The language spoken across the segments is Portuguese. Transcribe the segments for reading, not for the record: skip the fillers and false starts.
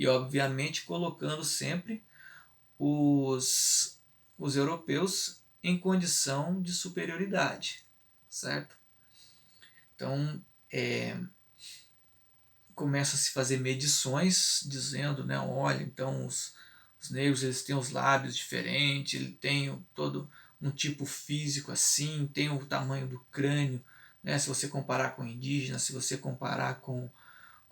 e obviamente colocando sempre os europeus em condição de superioridade, certo? Então, começa a se fazer medições dizendo, né, olha, então os negros eles têm os lábios diferentes, ele tem todo um tipo físico assim, tem o tamanho do crânio, né, se você comparar com o indígena, se você comparar com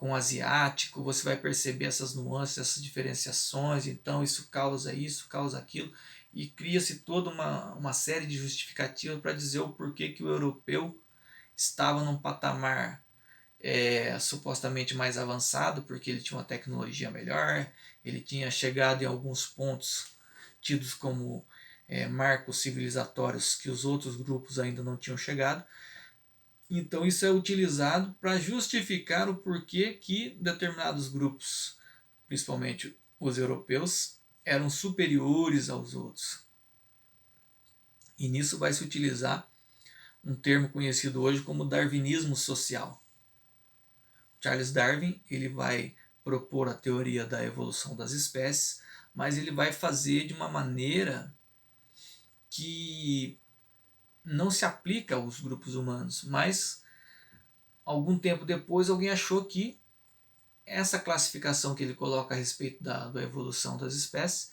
o asiático, você vai perceber essas nuances, essas diferenciações, então isso, causa aquilo, e cria-se toda uma série de justificativas para dizer o porquê que o europeu estava num patamar supostamente mais avançado, porque ele tinha uma tecnologia melhor, ele tinha chegado em alguns pontos tidos como marcos civilizatórios que os outros grupos ainda não tinham chegado. Então isso é utilizado para justificar o porquê que determinados grupos, principalmente os europeus, eram superiores aos outros. E nisso vai se utilizar um termo conhecido hoje como darwinismo social. Charles Darwin ele vai propor a teoria da evolução das espécies, mas ele vai fazer de uma maneira que não se aplica aos grupos humanos, mas algum tempo depois alguém achou que essa classificação que ele coloca a respeito da evolução das espécies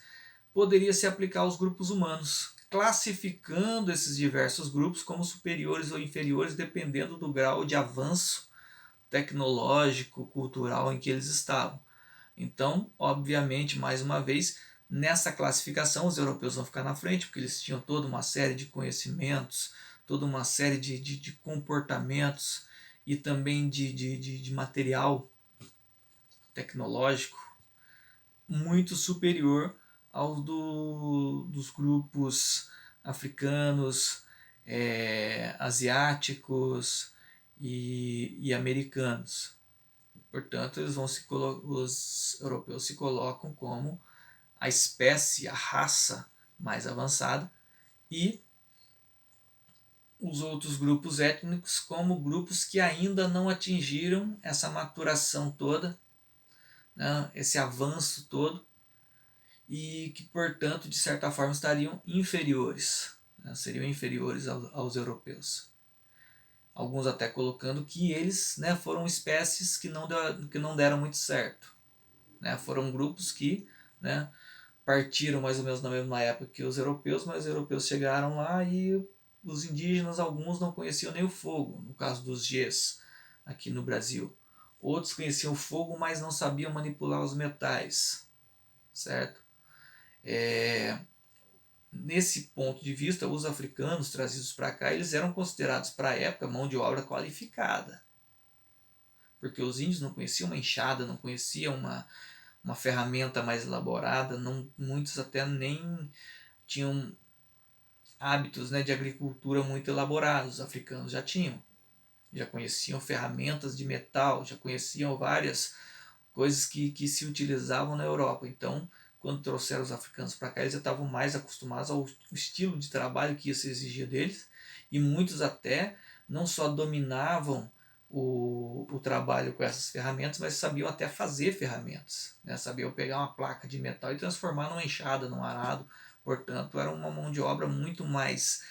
poderia se aplicar aos grupos humanos, classificando esses diversos grupos como superiores ou inferiores dependendo do grau de avanço tecnológico, cultural em que eles estavam. Então, obviamente, mais uma vez, nessa classificação os europeus vão ficar na frente, porque eles tinham toda uma série de conhecimentos, toda uma série de comportamentos e também de material tecnológico muito superior ao dos grupos africanos, asiáticos e americanos. Portanto, os europeus se colocam como a espécie, a raça mais avançada, e os outros grupos étnicos como grupos que ainda não atingiram essa maturação toda, né, esse avanço todo, e que, portanto, de certa forma estariam inferiores, né, seriam inferiores aos europeus. Alguns até colocando que eles, né, foram espécies que não deram muito certo. Né, foram grupos que, né, partiram mais ou menos na mesma época que os europeus, mas os europeus chegaram lá e os indígenas, alguns não conheciam nem o fogo, no caso dos Gês, aqui no Brasil. Outros conheciam o fogo, mas não sabiam manipular os metais, certo? Nesse ponto de vista, os africanos trazidos para cá, eles eram considerados para a época mão de obra qualificada, porque os índios não conheciam uma enxada, não conheciam uma ferramenta mais elaborada, não, muitos até nem tinham hábitos, né, de agricultura muito elaborados, os africanos já conheciam ferramentas de metal, já conheciam várias coisas que se utilizavam na Europa. Então, quando trouxeram os africanos para cá, eles já estavam mais acostumados ao estilo de trabalho que ia se exigir deles, e muitos até não só dominavam o trabalho com essas ferramentas, mas sabiam até fazer ferramentas, né? Sabiam pegar uma placa de metal e transformar numa enxada, num arado. Portanto, era uma mão de obra muito mais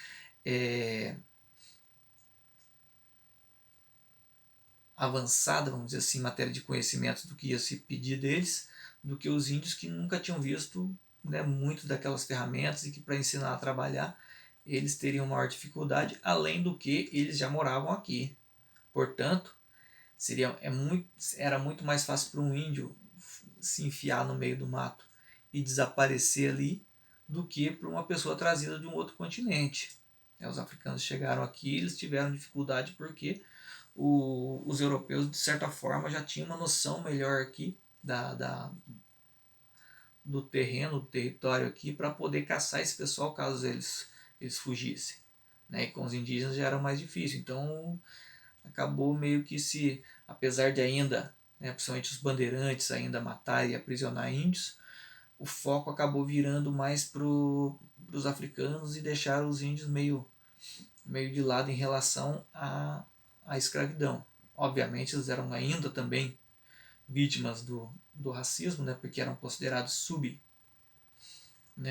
avançada, vamos dizer assim, em matéria de conhecimento do que ia se pedir deles, do que os índios que nunca tinham visto, né, muito daquelas ferramentas, e que para ensinar a trabalhar eles teriam maior dificuldade, além do que eles já moravam aqui. Portanto, era muito mais fácil para um índio se enfiar no meio do mato e desaparecer ali do que para uma pessoa trazida de um outro continente. Os africanos chegaram aqui, eles tiveram dificuldade porque os europeus, de certa forma, já tinham uma noção melhor aqui do terreno, do território aqui, para poder caçar esse pessoal caso eles fugissem. Né? E com os indígenas já era mais difícil. Então, acabou meio que apesar de ainda, né, principalmente os bandeirantes, ainda matar e aprisionar índios, o foco acabou virando mais para os africanos e deixaram os índios meio de lado em relação à escravidão. Obviamente eles eram ainda também vítimas do racismo, né, porque eram considerados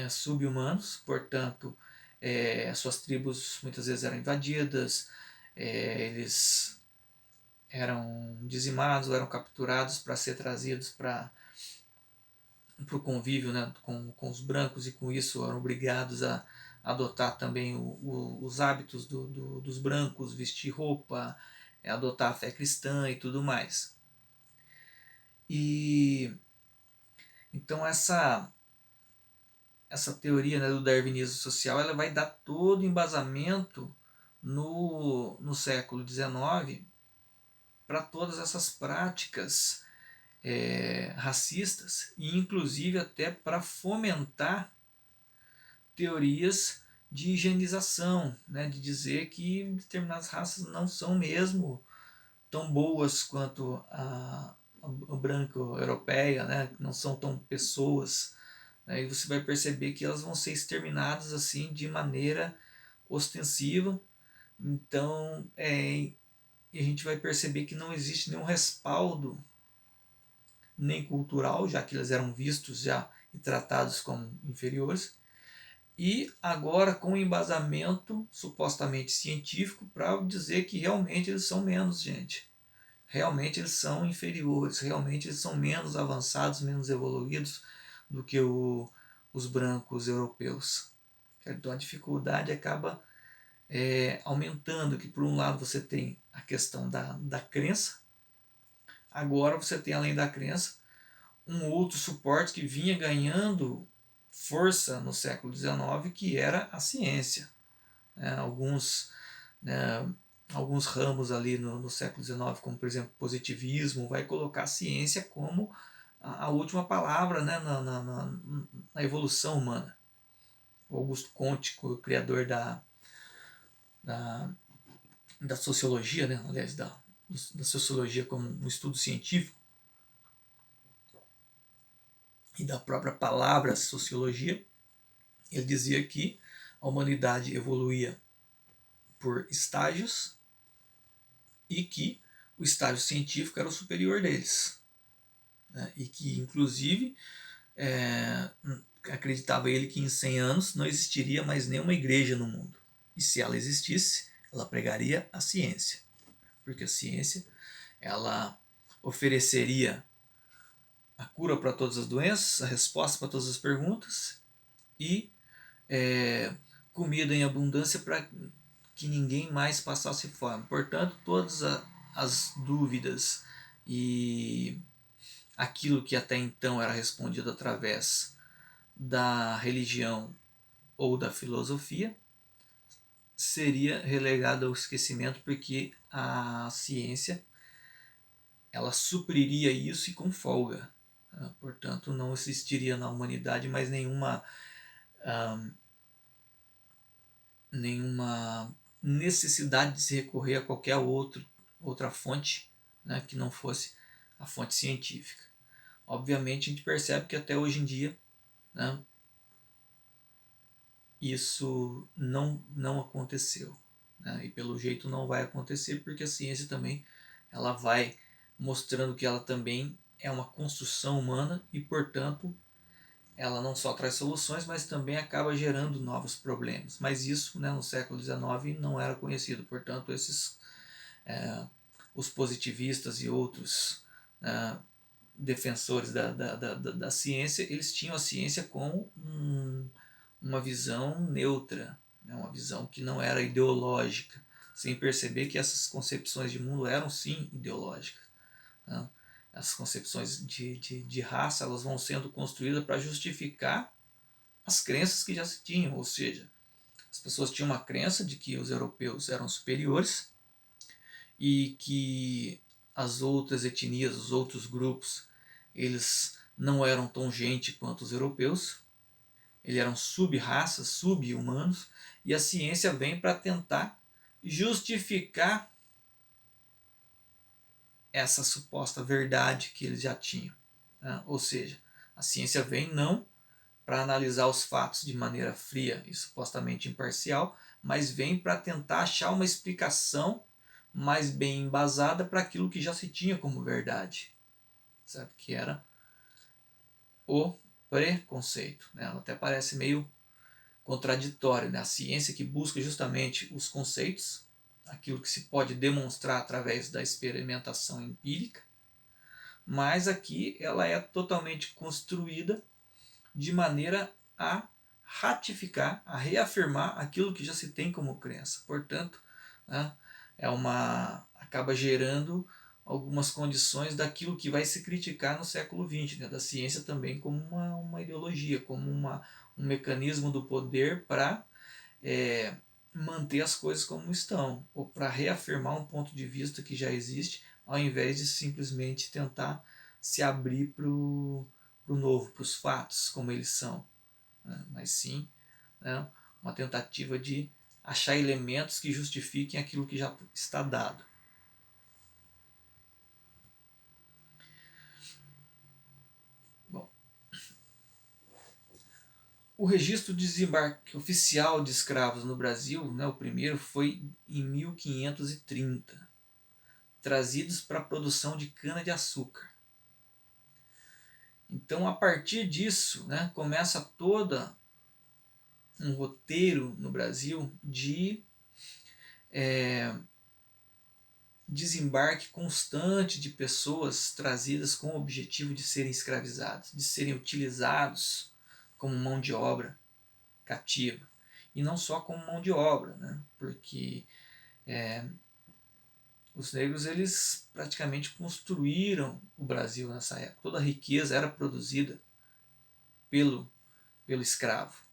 sub-humanos, portanto, suas tribos muitas vezes eram invadidas, eles eram dizimados, eram capturados para ser trazidos para o convívio, né, com os brancos, e com isso eram obrigados a adotar também os hábitos dos brancos, vestir roupa, adotar a fé cristã e tudo mais. E então essa teoria, né, do darwinismo social, ela vai dar todo embasamento no século XIX para todas essas práticas racistas, e inclusive até para fomentar teorias de higienização, né, de dizer que determinadas raças não são mesmo tão boas quanto a branco europeia, né, não são tão pessoas. Aí você vai perceber que elas vão ser exterminadas assim de maneira ostensiva. Então, a gente vai perceber que não existe nenhum respaldo, nem cultural, já que eles eram vistos já e tratados como inferiores, e agora com embasamento supostamente científico para dizer que realmente eles são menos, gente. Realmente eles são inferiores, realmente eles são menos avançados, menos evoluídos do que os brancos europeus. Então a dificuldade acaba aumentando, que por um lado você tem a questão da crença, agora você tem, além da crença, um outro suporte que vinha ganhando força no século XIX, que era a ciência. Alguns, né, alguns ramos ali no século XIX, como por exemplo positivismo, vai colocar a ciência como a última palavra, né, na evolução humana. O Augusto Comte, o criador da, da sociologia, né, aliás, da sociologia como um estudo científico, e da própria palavra sociologia, ele dizia que a humanidade evoluía por estágios e que o estágio científico era o superior deles. Né? E que, inclusive, acreditava ele que em 100 anos não existiria mais nenhuma igreja no mundo. E se ela existisse, ela pregaria a ciência. Porque a ciência, ela ofereceria a cura para todas as doenças, a resposta para todas as perguntas e comida em abundância para que ninguém mais passasse fome. Portanto, todas as dúvidas e aquilo que até então era respondido através da religião ou da filosofia seria relegado ao esquecimento, porque a ciência ela supriria isso e com folga. Portanto, não existiria na humanidade mais nenhuma necessidade de se recorrer a qualquer outra fonte, né, que não fosse a fonte científica. Obviamente, a gente percebe que até hoje em dia, né, isso não aconteceu. Né, e pelo jeito não vai acontecer, porque a ciência também ela vai mostrando que ela também é uma construção humana e, portanto, ela não só traz soluções, mas também acaba gerando novos problemas. Mas isso, né, no século XIX não era conhecido. Portanto, os positivistas e outros defensores da ciência, eles tinham a ciência como uma visão neutra, né, uma visão que não era ideológica, sem perceber que essas concepções de mundo eram sim ideológicas. Né? As concepções de raça, elas vão sendo construídas para justificar as crenças que já se tinham, ou seja, as pessoas tinham uma crença de que os europeus eram superiores e que as outras etnias, os outros grupos, eles não eram tão gente quanto os europeus, eles eram sub-raças, sub-humanos, e a ciência vem para tentar justificar essa suposta verdade que eles já tinham. Né? Ou seja, a ciência vem não para analisar os fatos de maneira fria e supostamente imparcial, mas vem para tentar achar uma explicação mais bem embasada para aquilo que já se tinha como verdade, certo? Que era o preconceito, né? Ela até parece meio contraditório, né? A ciência que busca justamente os conceitos, aquilo que se pode demonstrar através da experimentação empírica, mas aqui ela é totalmente construída de maneira a ratificar, a reafirmar aquilo que já se tem como crença. Portanto, né, acaba gerando algumas condições daquilo que vai se criticar no século XX, né, da ciência também como uma ideologia, como um mecanismo do poder para manter as coisas como estão, ou para reafirmar um ponto de vista que já existe, ao invés de simplesmente tentar se abrir para o novo, para os fatos como eles são, né? Mas sim, né, uma tentativa de achar elementos que justifiquem aquilo que já está dado. Bom, o registro de desembarque oficial de escravos no Brasil, né, o primeiro, foi em 1530, trazidos para a produção de cana-de-açúcar. Então, a partir disso, né, começa toda um roteiro no Brasil de desembarque constante de pessoas trazidas com o objetivo de serem escravizados, de serem utilizados como mão de obra cativa. E não só como mão de obra, né? Porque os negros eles praticamente construíram o Brasil nessa época. Toda a riqueza era produzida pelo, pelo escravo.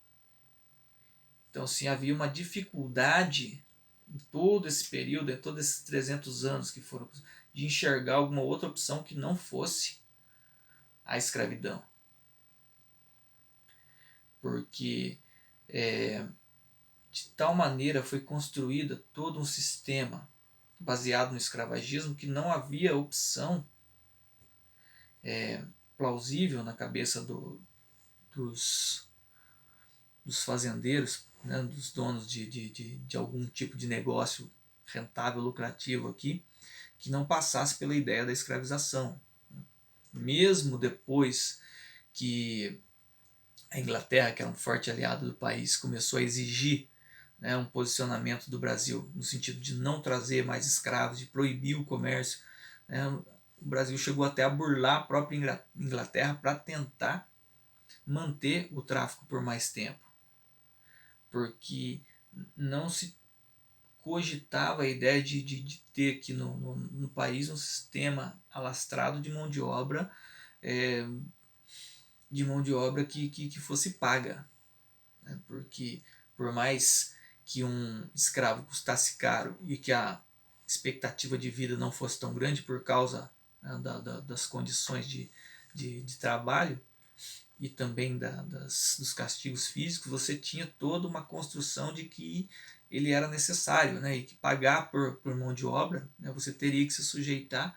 Então, assim, havia uma dificuldade em todo esse período, em todos esses 300 anos que foram, de enxergar alguma outra opção que não fosse a escravidão. Porque de tal maneira foi construída todo um sistema baseado no escravagismo que não havia opção plausível na cabeça dos, dos fazendeiros, né, dos donos de algum tipo de negócio rentável, lucrativo aqui, que não passasse pela ideia da escravização. Mesmo depois que a Inglaterra, que era um forte aliado do país, começou a exigir, né, um posicionamento do Brasil no sentido de não trazer mais escravos, de proibir o comércio, né, o Brasil chegou até a burlar a própria Inglaterra para tentar manter o tráfico por mais tempo, porque não se cogitava a ideia de ter aqui no país um sistema alastrado é, de mão de obra que fosse paga, né? Porque por mais que um escravo custasse caro e que a expectativa de vida não fosse tão grande por causa, né, das condições de trabalho e também dos castigos físicos, você tinha toda uma construção de que ele era necessário, né, e que pagar por mão de obra, né, você teria que se sujeitar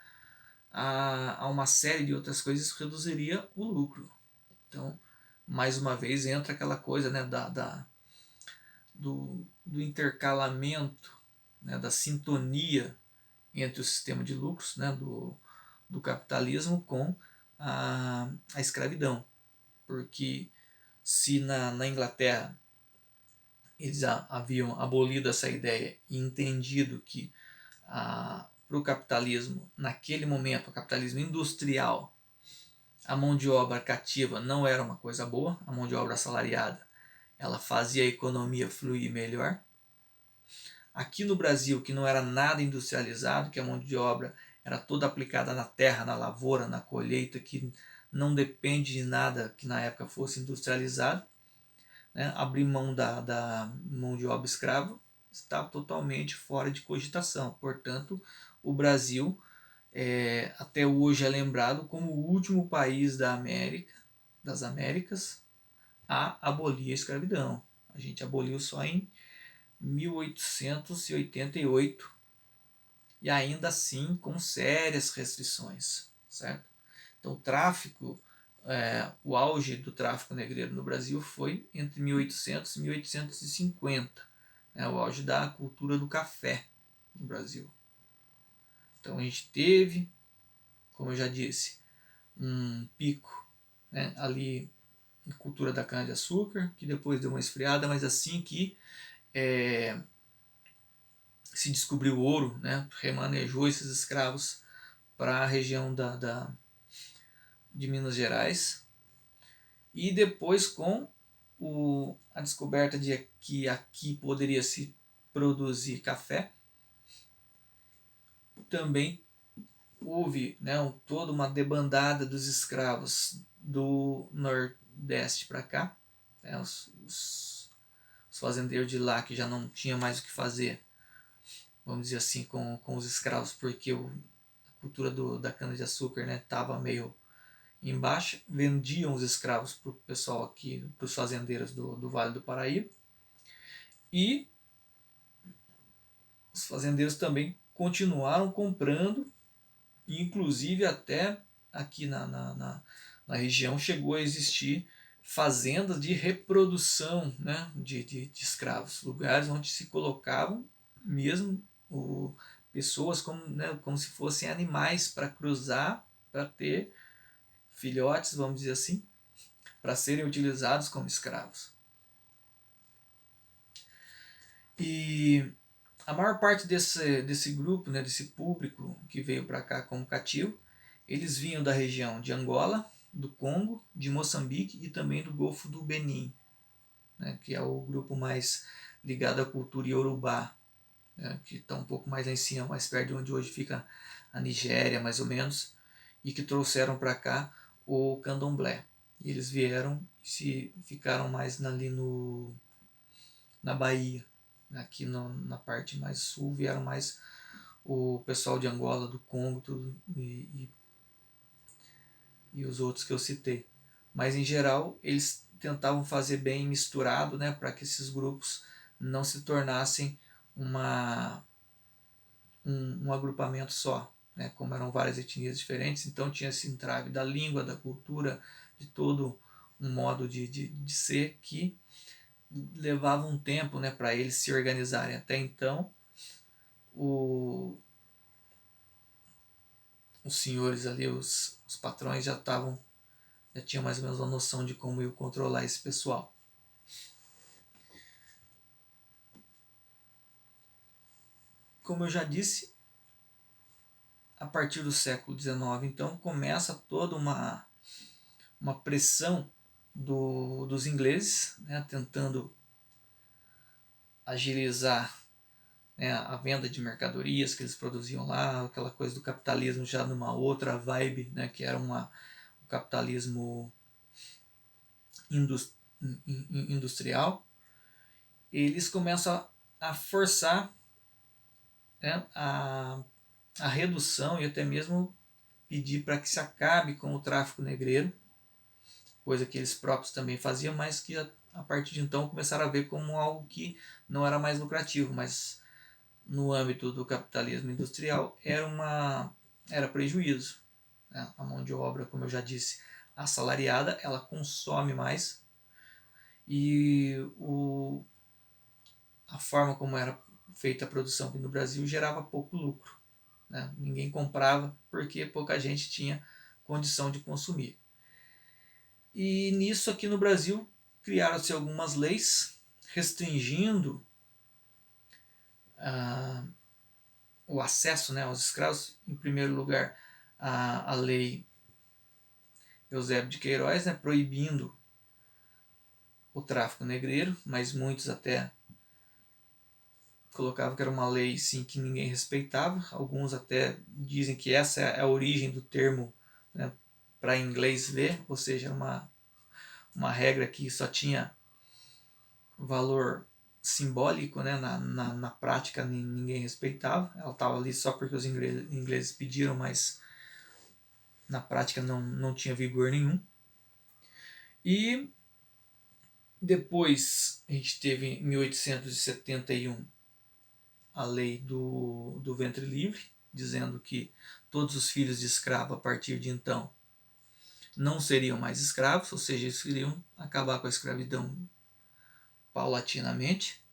a uma série de outras coisas que reduziria o lucro. Então, mais uma vez, entra aquela coisa, né, do intercalamento, né, da sintonia entre o sistema de lucros, né, do capitalismo com a escravidão. Porque se na Inglaterra eles haviam abolido essa ideia e entendido que para o capitalismo, naquele momento, o capitalismo industrial, a mão de obra cativa não era uma coisa boa, a mão de obra assalariada, ela fazia a economia fluir melhor. Aqui no Brasil, que não era nada industrializado, que a mão de obra era toda aplicada na terra, na lavoura, na colheita, que não depende de nada que na época fosse industrializado, né? Abrir mão da mão de obra escrava está totalmente fora de cogitação. Portanto, o Brasil até hoje é lembrado como o último país das Américas, a abolir a escravidão. A gente aboliu só em 1888 e ainda assim com sérias restrições, certo? Então, o auge do tráfico negreiro no Brasil foi entre 1800 e 1850, né, o auge da cultura do café no Brasil. Então, a gente teve, como eu já disse, um pico, né, ali a cultura da cana-de-açúcar, que depois deu uma esfriada, mas assim que se descobriu o ouro, né, remanejou esses escravos para a região de Minas Gerais. E depois, com a descoberta de que aqui poderia se produzir café, também houve, né, toda uma debandada dos escravos do Nordeste para cá, né, os fazendeiros de lá que já não tinham mais o que fazer, vamos dizer assim, com os escravos, porque a cultura da cana-de-açúcar estava meio em baixa, vendiam os escravos para o pessoal aqui, para os fazendeiros do Vale do Paraíba, e os fazendeiros também continuaram comprando, inclusive até aqui na região chegou a existir fazendas de reprodução, né, de escravos, lugares onde se colocavam mesmo pessoas como, né, como se fossem animais para cruzar, para ter filhotes, vamos dizer assim, para serem utilizados como escravos. E a maior parte desse grupo, né, desse público que veio para cá como cativo, eles vinham da região de Angola, do Congo, de Moçambique e também do Golfo do Benin, né, que é o grupo mais ligado à cultura iorubá, né, que está um pouco mais lá em cima, mais perto de onde hoje fica a Nigéria, mais ou menos, e que trouxeram para cá o candomblé. E eles vieram e ficaram mais ali na Bahia. Aqui na parte mais sul vieram mais o pessoal de Angola, do Congo tudo, e os outros que eu citei. Mas em geral eles tentavam fazer bem misturado, né, para que esses grupos não se tornassem um agrupamento só, né, como eram várias etnias diferentes, então tinha esse entrave da língua, da cultura, de todo um modo de ser que levava um tempo, né, para eles se organizarem. Até então, os senhores ali, os patrões já tinham mais ou menos uma noção de como eu controlar esse pessoal. Como eu já disse, a partir do século XIX, então, começa toda uma pressão dos ingleses, né, tentando agilizar, né, a venda de mercadorias que eles produziam lá, aquela coisa do capitalismo já numa outra vibe, né, que era o capitalismo industrial. Eles começam a forçar, né, a redução e até mesmo pedir para que se acabe com o tráfico negreiro, coisa que eles próprios também faziam, mas que a partir de então começaram a ver como algo que não era mais lucrativo, mas no âmbito do capitalismo industrial era prejuízo, né? A mão de obra, como eu já disse, assalariada, ela consome mais e a forma como era feita a produção aqui no Brasil gerava pouco lucro, né? Ninguém comprava porque pouca gente tinha condição de consumir. E nisso aqui no Brasil criaram-se algumas leis restringindo o acesso, né, aos escravos. Em primeiro lugar, a lei Eusébio de Queiroz, né, proibindo o tráfico negreiro, mas muitos até colocavam que era uma lei sim que ninguém respeitava. Alguns até dizem que essa é a origem do termo, né, para inglês ver, ou seja, uma regra que só tinha valor simbólico, né, na prática ninguém respeitava. Ela estava ali só porque os ingleses pediram, mas na prática não tinha vigor nenhum. E depois a gente teve em 1871 a lei do ventre livre, dizendo que todos os filhos de escravo a partir de então não seriam mais escravos, ou seja, eles iriam acabar com a escravidão paulatinamente.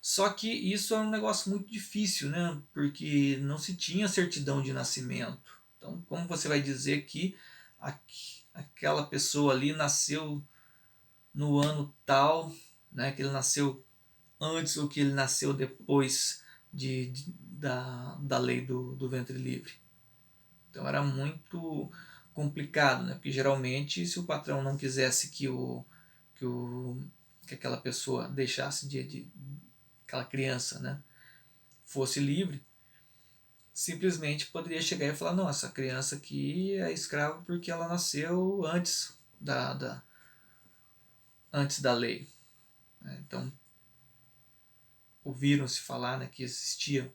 Só que isso é um negócio muito difícil, né? Porque não se tinha certidão de nascimento. Então, como você vai dizer que aquela pessoa ali nasceu no ano tal, né, que ele nasceu antes ou que ele nasceu depois da lei do ventre livre. Então era muito complicado, né? Porque geralmente se o patrão não quisesse que, o, que aquela pessoa deixasse aquela criança, né, fosse livre, simplesmente poderia chegar e falar, não, essa criança aqui é escrava porque ela nasceu antes da lei. Então ouviram-se falar, né, que existia,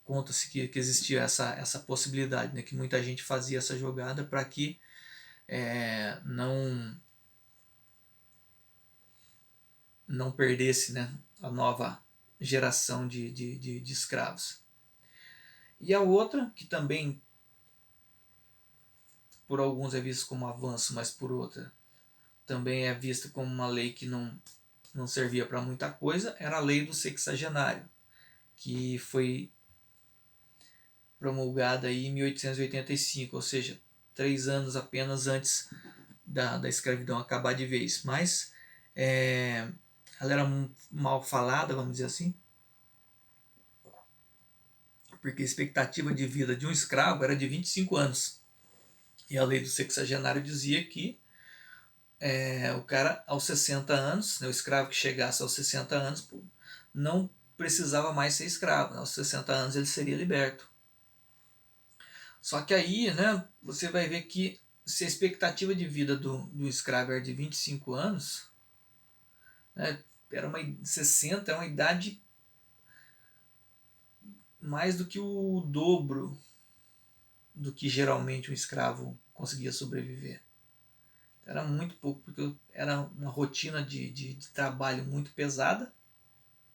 conta-se que existia essa possibilidade, né, que muita gente fazia essa jogada para que não perdesse, né, a nova geração de escravos. E a outra, que também por alguns é vista como avanço, mas por outra também é vista como uma lei que não servia para muita coisa, era a lei do sexagenário, que foi promulgada aí em 1885, ou seja, 3 anos apenas antes da escravidão acabar de vez. Mas ela era mal falada, vamos dizer assim, porque a expectativa de vida de um escravo era de 25 anos. E a lei do sexagenário dizia que o cara, aos 60 anos, né, o escravo que chegasse aos 60 anos, não precisava mais ser escravo. Né? Aos 60 anos ele seria liberto. Só que aí, né, você vai ver que se a expectativa de vida do escravo era de 25 anos, né, era 60, é uma idade mais do que o dobro do que geralmente um escravo conseguia sobreviver. Era muito pouco, porque era uma rotina de trabalho muito pesada,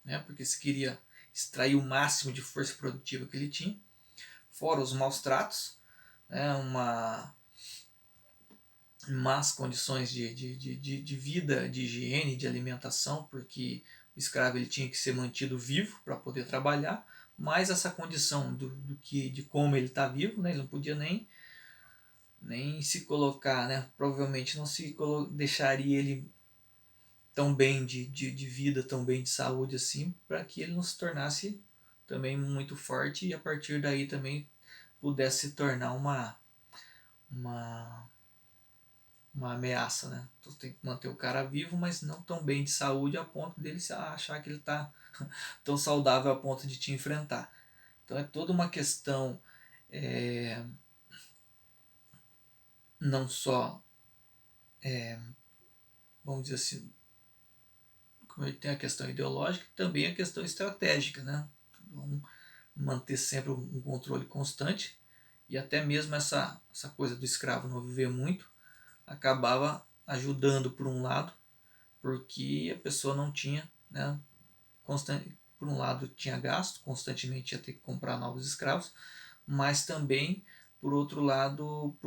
né, porque se queria extrair o máximo de força produtiva que ele tinha, fora os maus tratos, né, más condições de vida, de higiene, de alimentação, porque o escravo ele tinha que ser mantido vivo para poder trabalhar, mas essa condição de como ele está vivo, né, ele não podia nem se colocar, né, provavelmente não se deixaria ele tão bem de vida, tão bem de saúde assim, para que ele não se tornasse também muito forte e a partir daí também pudesse se tornar uma, uma ameaça, né? Então tem que manter o cara vivo, mas não tão bem de saúde a ponto dele se achar que ele está tão saudável a ponto de te enfrentar. Então é toda uma questão, não só, vamos dizer assim, como tem a questão ideológica, também a questão estratégica, né? Vamos manter sempre um controle constante e até mesmo essa coisa do escravo não viver muito acabava ajudando por um lado, porque a pessoa não tinha, né, por um lado tinha gasto, constantemente ia ter que comprar novos escravos, mas também, por outro lado,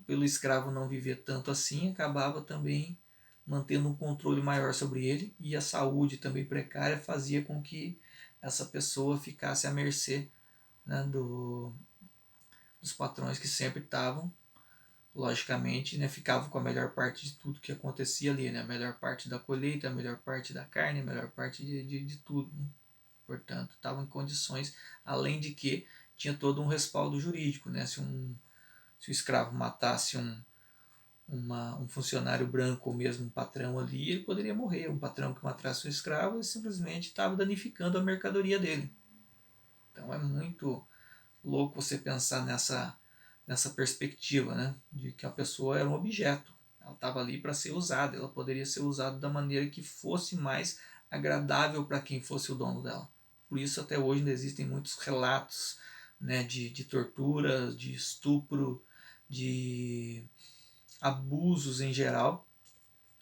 pelo escravo não viver tanto assim, acabava também mantendo um controle maior sobre ele e a saúde também precária fazia com que essa pessoa ficasse à mercê, né, dos patrões que sempre estavam, logicamente, né, ficavam com a melhor parte de tudo que acontecia ali, né, a melhor parte da colheita, a melhor parte da carne, a melhor parte de tudo. Né? Portanto, estavam em condições, além de que tinha todo um respaldo jurídico. Né? Se o escravo matasse um funcionário branco ou mesmo um patrão ali, ele poderia morrer. Um patrão que matasse um escravo, ele simplesmente estava danificando a mercadoria dele. Então é muito louco você pensar nessa perspectiva, né? De que a pessoa era um objeto. Ela estava ali para ser usada, ela poderia ser usada da maneira que fosse mais agradável para quem fosse o dono dela. Por isso até hoje ainda existem muitos relatos, né, de tortura, de estupro, de abusos em geral,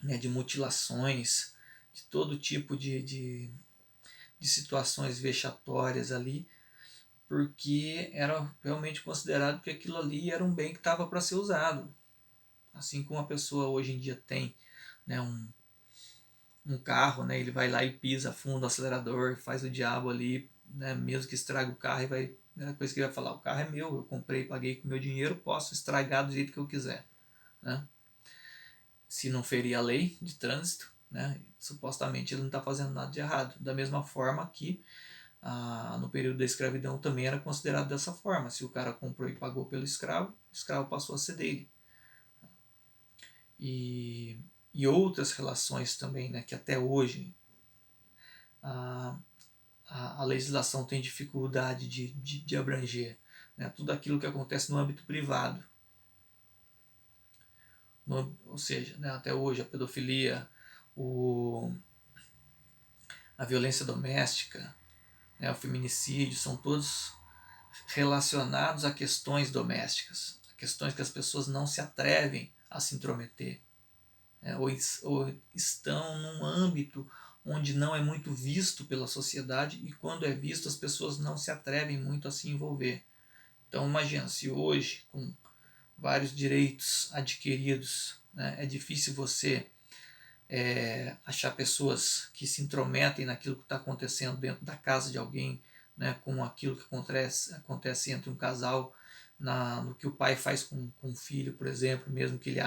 né, de mutilações, de todo tipo de situações vexatórias ali, porque era realmente considerado que aquilo ali era um bem que estava para ser usado. Assim como a pessoa hoje em dia tem, né, um carro, né, ele vai lá e pisa fundo o acelerador, faz o diabo ali, né, mesmo que estrague o carro, e vai, a primeira coisa que ele vai falar, o carro é meu, eu comprei, paguei com meu dinheiro, posso estragar do jeito que eu quiser. né? Se não ferir a lei de trânsito, né? Supostamente ele não está fazendo nada de errado. Da mesma forma que no período da escravidão também era considerado dessa forma. Se o cara comprou e pagou pelo escravo, o escravo passou a ser dele. E outras relações também, né, que até hoje a, a legislação tem dificuldade de abranger, né, tudo aquilo que acontece no âmbito privado. Ou seja, né, até hoje a pedofilia, a violência doméstica, né, o feminicídio, são todos relacionados a questões domésticas, a questões que as pessoas não se atrevem a se intrometer, né, ou estão num âmbito onde não é muito visto pela sociedade, e quando é visto as pessoas não se atrevem muito a se envolver. Então imagina, se hoje, com vários direitos adquiridos, né, é difícil você achar pessoas que se intrometem naquilo que está acontecendo dentro da casa de alguém, né, com aquilo que acontece entre um casal, no que o pai faz com o filho, por exemplo, mesmo que ele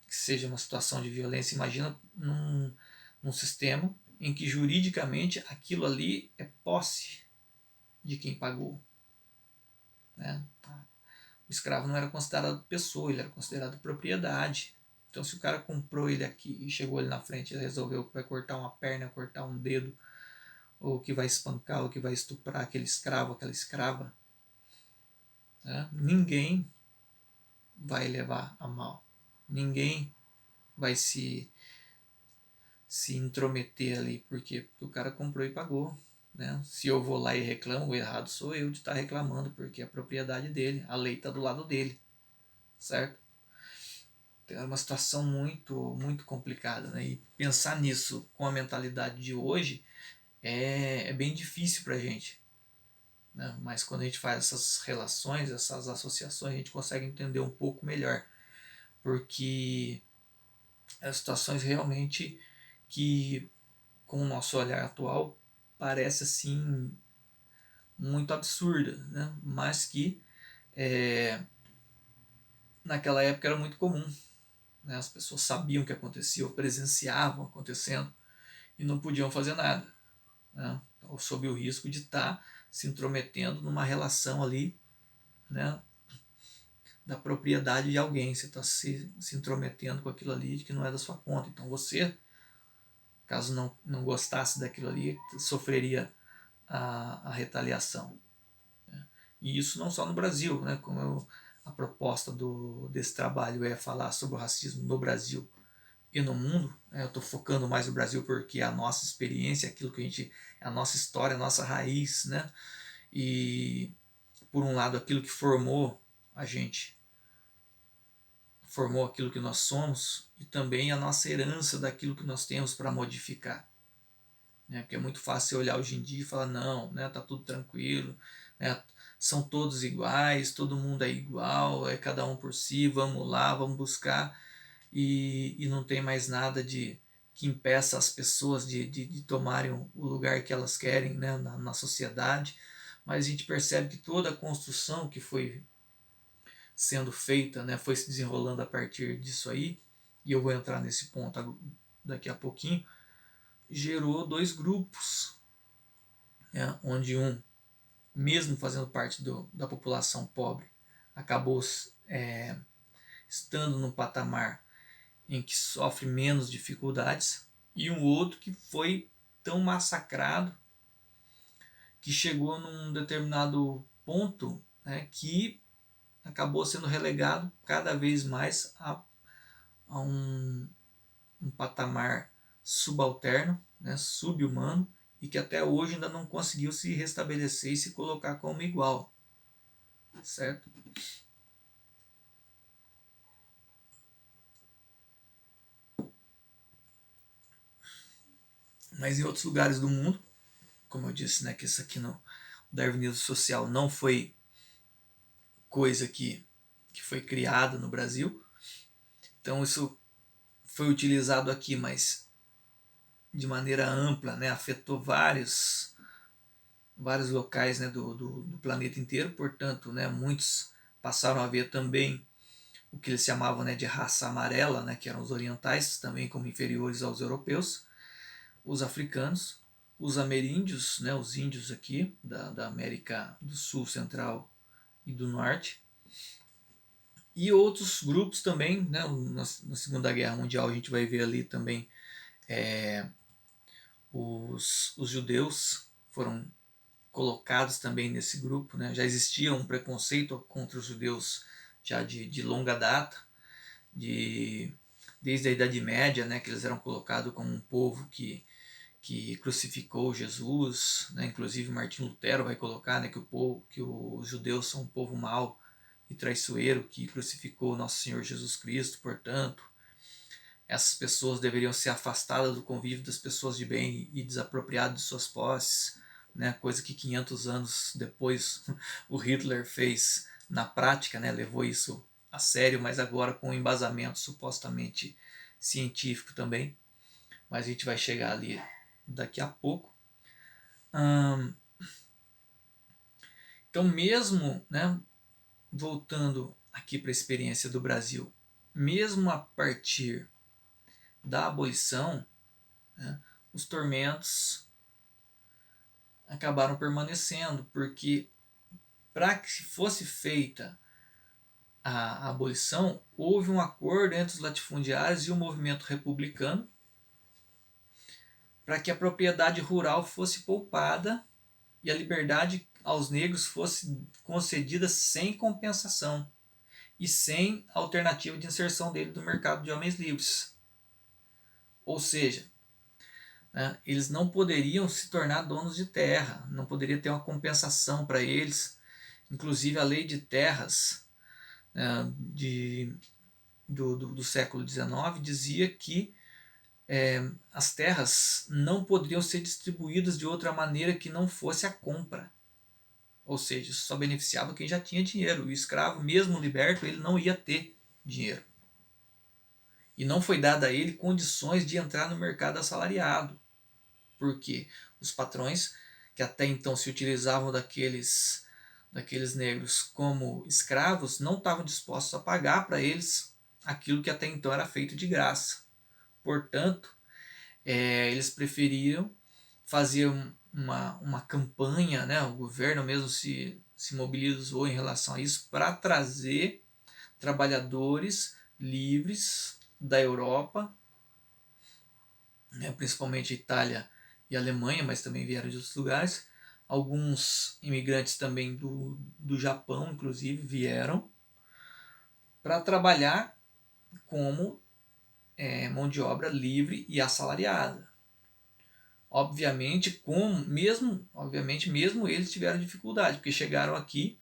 que seja uma situação de violência. Imagina num sistema em que juridicamente aquilo ali é posse de quem pagou, né? O escravo não era considerado pessoa, ele era considerado propriedade. Então, se o cara comprou ele aqui e chegou ali na frente e resolveu que vai cortar uma perna, cortar um dedo, ou que vai espancar, ou que vai estuprar aquele escravo, aquela escrava, né, ninguém vai levar a mal. Ninguém vai se intrometer ali, porque o cara comprou e pagou. Né? Se eu vou lá e reclamo, o errado sou eu de estar reclamando, porque é a propriedade dele, a lei está do lado dele, certo? É uma situação muito complicada, né? E pensar nisso com a mentalidade de hoje é bem difícil para a gente, né? Mas quando a gente faz essas relações, essas associações, a gente consegue entender um pouco melhor, porque as situações realmente que, com o nosso olhar atual, parece assim muito absurda, né? Mas que naquela época era muito comum, né? As pessoas sabiam o que acontecia, ou presenciavam acontecendo e não podiam fazer nada, né? Ou sob o risco de estar se intrometendo numa relação ali, né, da propriedade de alguém. Você está se intrometendo com aquilo ali que não é da sua conta. Então você, caso não gostasse daquilo ali, sofreria a retaliação. E isso não só no Brasil, né? A proposta desse trabalho é falar sobre o racismo no Brasil e no mundo. Né? Eu estou focando mais no Brasil porque é a nossa experiência, aquilo que é a nossa história, a nossa raiz, né? E por um lado aquilo que formou a gente, formou aquilo que nós somos, e também a nossa herança daquilo que nós temos para modificar. Né? Porque é muito fácil olhar hoje em dia e falar, não, né, tá tudo tranquilo, né, são todos iguais, todo mundo é igual, é cada um por si, vamos lá, vamos buscar, e não tem mais nada que impeça as pessoas de tomarem o lugar que elas querem, né, na sociedade. Mas a gente percebe que toda a construção que foi sendo feita, né, foi se desenrolando a partir disso aí, e eu vou entrar nesse ponto daqui a pouquinho, gerou dois grupos, né, onde um, mesmo fazendo parte da população pobre, acabou estando num patamar em que sofre menos dificuldades, e um outro que foi tão massacrado que chegou num determinado ponto, né, que acabou sendo relegado cada vez mais a um patamar subalterno, né, subhumano, e que até hoje ainda não conseguiu se restabelecer e se colocar como igual, certo? Mas em outros lugares do mundo, como eu disse, né, que isso aqui no darwinismo social não foi coisa que foi criada no Brasil, então isso foi utilizado aqui, mas de maneira ampla, né, afetou vários locais, né, do planeta inteiro, portanto, né, muitos passaram a ver também o que eles chamavam, né, de raça amarela, né, que eram os orientais, também como inferiores aos europeus, os africanos, os ameríndios, né, os índios aqui da América do Sul, Central e do Norte, e outros grupos também, né, na Segunda Guerra Mundial a gente vai ver ali também os judeus foram colocados também nesse grupo, né? Já existia um preconceito contra os judeus já de longa data, desde a Idade Média, né, que eles eram colocados como um povo que crucificou Jesus, né? Inclusive Martim Lutero vai colocar, né, que os judeus são um povo mau e traiçoeiro que crucificou nosso Senhor Jesus Cristo, portanto essas pessoas deveriam ser afastadas do convívio das pessoas de bem e desapropriadas de suas posses, né? Coisa que 500 anos depois o Hitler fez na prática, né? Levou isso a sério, mas agora com um embasamento supostamente científico também, mas a gente vai chegar ali daqui a pouco. Então mesmo, né, voltando aqui para a experiência do Brasil, mesmo a partir da abolição, né, os tormentos acabaram permanecendo, porque para que fosse feita a abolição, houve um acordo entre os latifundiários e o movimento republicano para que a propriedade rural fosse poupada e a liberdade aos negros fosse concedida sem compensação e sem alternativa de inserção dele no mercado de homens livres. Ou seja, né, eles não poderiam se tornar donos de terra, não poderia ter uma compensação para eles. Inclusive a lei de terras do século XIX dizia que as terras não poderiam ser distribuídas de outra maneira que não fosse a compra. Ou seja, isso só beneficiava quem já tinha dinheiro. O escravo, mesmo liberto, ele não ia ter dinheiro. E não foi dada a ele condições de entrar no mercado assalariado. Porque os patrões, que até então se utilizavam daqueles negros como escravos, não estavam dispostos a pagar para eles aquilo que até então era feito de graça. Portanto, eles preferiam fazer uma campanha, né? O governo mesmo se mobilizou em relação a isso para trazer trabalhadores livres da Europa, né? Principalmente Itália e Alemanha, mas também vieram de outros lugares. Alguns imigrantes também do Japão, inclusive, vieram para trabalhar como mão de obra livre e assalariada. Obviamente, mesmo eles tiveram dificuldade, porque chegaram aqui